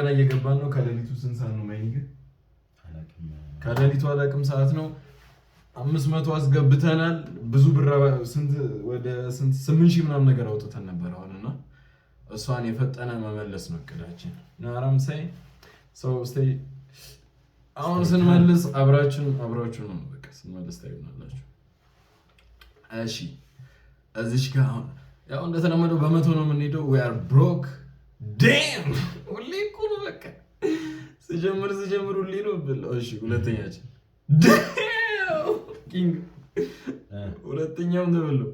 ገና እየገባን ነው። ከሌሊቱ ስንት ሰዓት ነው? ማይኒግ ከሌሊቱ አላውቅም ሰዓት ነው። 500 አስገብተናል። ብዙ ብር ስንት ወደ 8000 ምናምን ነገር አውጥተን ነበር አሁንና እሷን የፈጠነ መመለስ ነው እቅዳችን። ናራም ሳይ ሰው ስቴይ አሁን ስንመልስ አብራችሁ ነው በቃ ስንመልስ ታዩናላችሁ። እሺ እዚች ጋር አሁን ያው እንደተለመደው በመቶ ነው የምንሄደው። we are broke damn ሁሌ እኮ ነው በቃ ስጀምር ሁሌ ነው ብለው። እሺ ሁለተኛችን ኪንግ ሁለተኛው ነው ብለው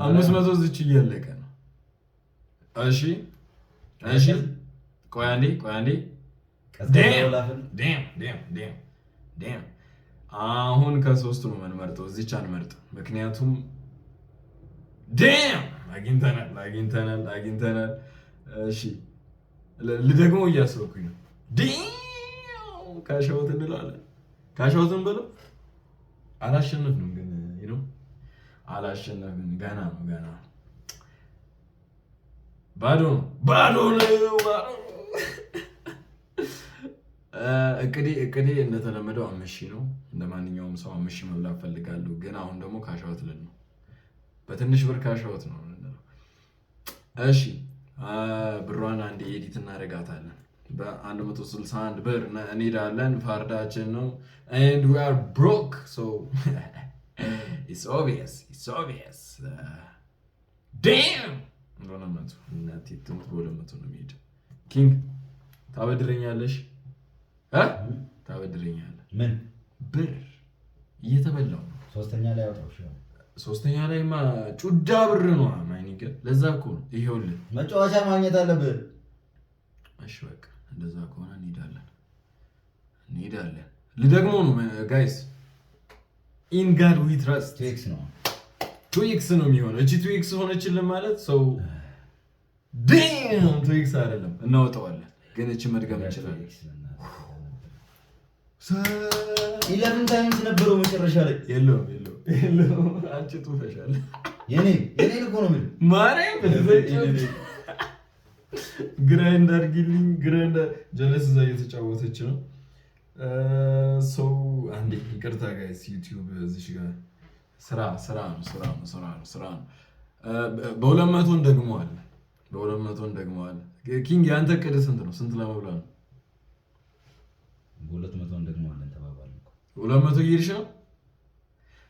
500 እዚች እያለቀ ነው። እሺ ቆይ አንዴ damn አሁን ከሶስቱ ነው የምንመርጠው። እዚች አንመርጥም ምክንያቱም damn አግኝተናል። እሺ ልደግሞ እያሰብኩኝ ነው። damn ካሻውት እንላለን። ካሻውትን በለው አላሸነፍንም ግን አላሸነፍንም። ገና ነው ባዶ ነው። እቅዴ እንደተለመደው 5000 ነው። እንደማንኛውም ሰው 5000 መብላት ፈልጋለሁ። ግን አሁን ደግሞ ካሻውት ልን ነው። በትንሽ ብር ካሻውት ነው። እሺ ብሯን አንዴ ኤዲት እናደርጋታለን። በ161 ብር እንሄዳለን። ፋርዳችን ነው and we are broke so it's obvious damn እንደሆነመቱ እናቴ ትምት በለመቱ ነው የሚሄድ። ኪንግ ታበድረኛለሽ? ታበድረኛለህ? ምን ብር እየተበላው ነው። ሶስተኛ ላይማ ጩዳ ብር ነው ማይኒገ። ለዛ እኮ ነው ይሄውልህ መጫወቻ ማግኘት አለብህ። እሺ በቃ እንደዛ ከሆነ እንሄዳለን። ልደግሞ ነው ጋይስ። ኢን ጋድ ዊ ትረስት 2x ነው የሚሆነው። እቺ 2x ሆነችልን ማለት ሰው ዳም 2x አይደለም እናወጣዋለን። ግን እቺ መድገም እንችላለን። 11 ታይምስ ነበረው መጨረሻ ላይ የለውም አንቺ ጡፈሻል። የኔ እኮ ነው ምን ማርያም ግራይንድ አድርጊልኝ። ጀለስ እዛ እየተጫወተች ነው። ሰው አንዴ ይቅርታ ጋይስ ዩቲዩብ እዚህ ጋር ስራ ነው። በ200 እንደግመዋለን። ኪንግ ያንተ ቅድ ስንት ነው? ስንት ለመብላ ነው? በ200 እንደግመዋለን ተባባልን እኮ 200 እየሄድሽ ነው።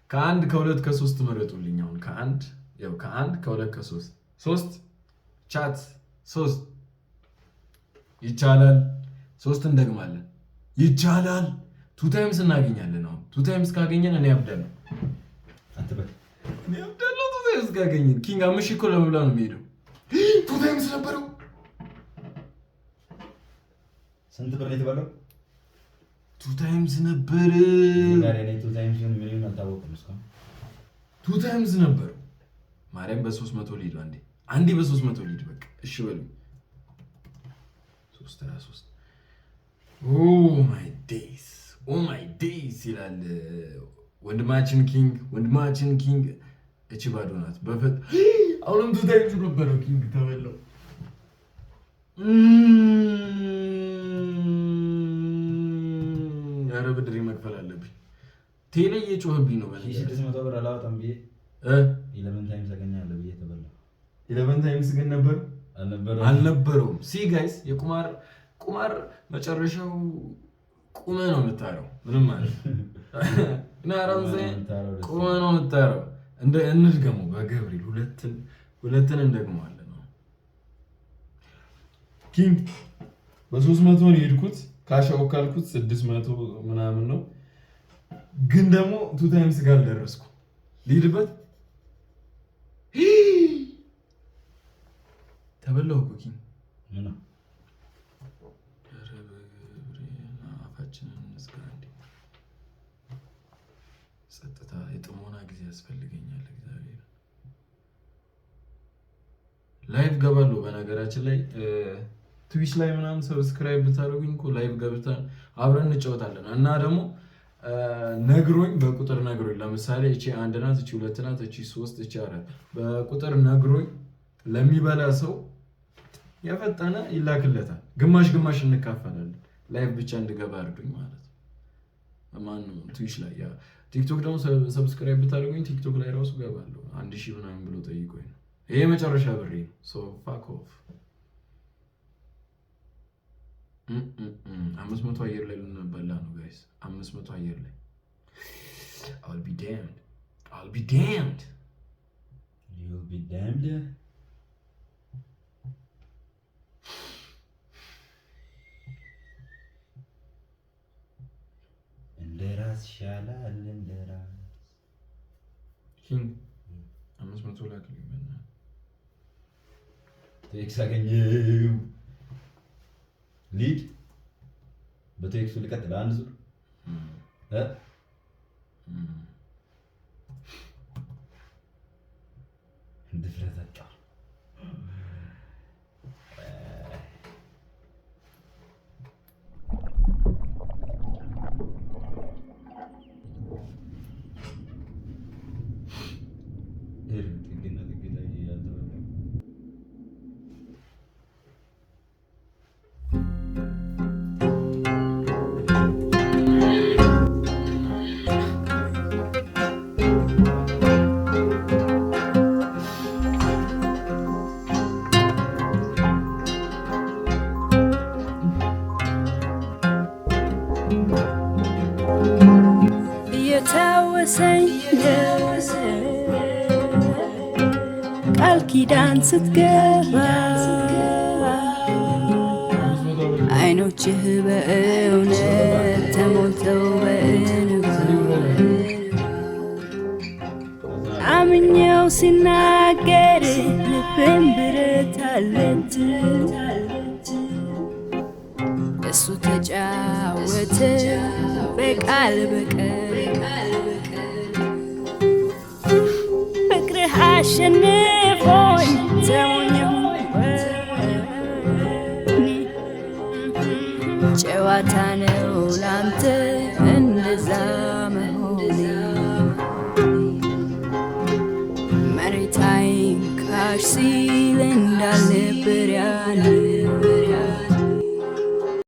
ከ1 ከ2 ከ3 መረጡልኝ። አሁን ከ1 ከ2 ከ3 ቻት 3 ይቻላል። 3 እንደግማለን። ይቻላል። 2 ታይምስ እናገኛለን። አሁን 2 ታይምስ ካገኘን እኔ አብዳለሁ። አንተ በል እኔ አብዳለሁ። 2 ታይምስ ካገኘን ኪንግ 5 እኮ ለመብላ ነው የሚሄደው። 2 ታይምስ ነበረው። ስንት ብር ነው የተባለው? 2 ታይምስ ነበር። ጋር እኔ 2 ታይምስ ምን ሚሊዮን አልታወቀም እስካሁን። 2 ታይምስ ነበር። ማርያም በ300 ሊድ አንዴ በ300 ሊድ በቃ እሺ በሉ 323 ኦ ማይ ዴይስ ይላል ወንድማችን ኪንግ። እቺ ባዶ ናት። አሁንም 2 ታይምስ ነበረው። ኪንግ ተበላው። ኧረ ብድሬ መክፈል አለብኝ። ቴሌ እየጮህብኝ ነው። 600 ብር አላወጣም ብዬ 11 ታይምስ አገኛለሁ ብዬ ተበላው። 11 ታይምስ ግን አልነበረውም። ሲ ጋይስ ቁማር መጨረሻው ቁመ ነው የምታረው። ምንም ማለት እና አራንዘ ቁመ ነው የምታረው። እንድገሙ በገብርኤል ሁለትን እንደግመዋለን። ኪንግ በ300 ነው የሄድኩት። ካሻው ካልኩት 600 ምናምን ነው። ግን ደግሞ 2 ታይምስ ጋር ደረስኩ። ልሂድበት ተበላው እኮ ኪንግ ምን አፋችንን እንዝጋ እንዴ። ጸጥታ የጥሞና ጊዜ ያስፈልገኛል። እግዚአብሔር ላይቭ ገባለሁ። በነገራችን ላይ ትዊች ላይ ምናምን ሰብስክራይብ ብታደርጉኝ እኮ ላይቭ ገብተን አብረን እንጫወታለን። እና ደግሞ ነግሮኝ በቁጥር ነግሮኝ፣ ለምሳሌ እቺ 1 ናት፣ እቺ 2 ናት፣ እቺ 3፣ እቺ 4 በቁጥር ነግሮኝ ለሚበላ ሰው የፈጠነ ይላክለታል። ግማሽ ግማሽ እንካፈላለን። ላይቭ ብቻ እንድገባ አድርጉኝ ማለት ማንም ትዊች ላይ ያ ቲክቶክ ደግሞ ሰብስክራይብ ብታደርጉኝ ቲክቶክ ላይ ራሱ ገባለሁ 1000 ምናምን ብሎ ጠይቆኝ ነው። ይሄ መጨረሻ ብሬ ነው። ሶ ፋክ ኦፍ 500 አየር ላይ ልንበላ ነው ጋይስ 500 አየር ላይ I'll be damned you'll be damned እንደራስ ሻላል እንደራስ ኪንግ 500 ላይ ከሊመና ቴክስ አገኘው ሊድ በቴክሱ ልቀጥል አንድ ዙር ድፍረታጣ ቃል ኪዳን ስትገባ አይኖችህ በእውነት ተሞልተው በእንባ አምኜው ሲናገር ልቤን ብረት አለች እሱ ተጫወተ በቃል ፍቅርህ አሸንፎኝ ተሞኘሁ ጨዋታ ነው ላንተ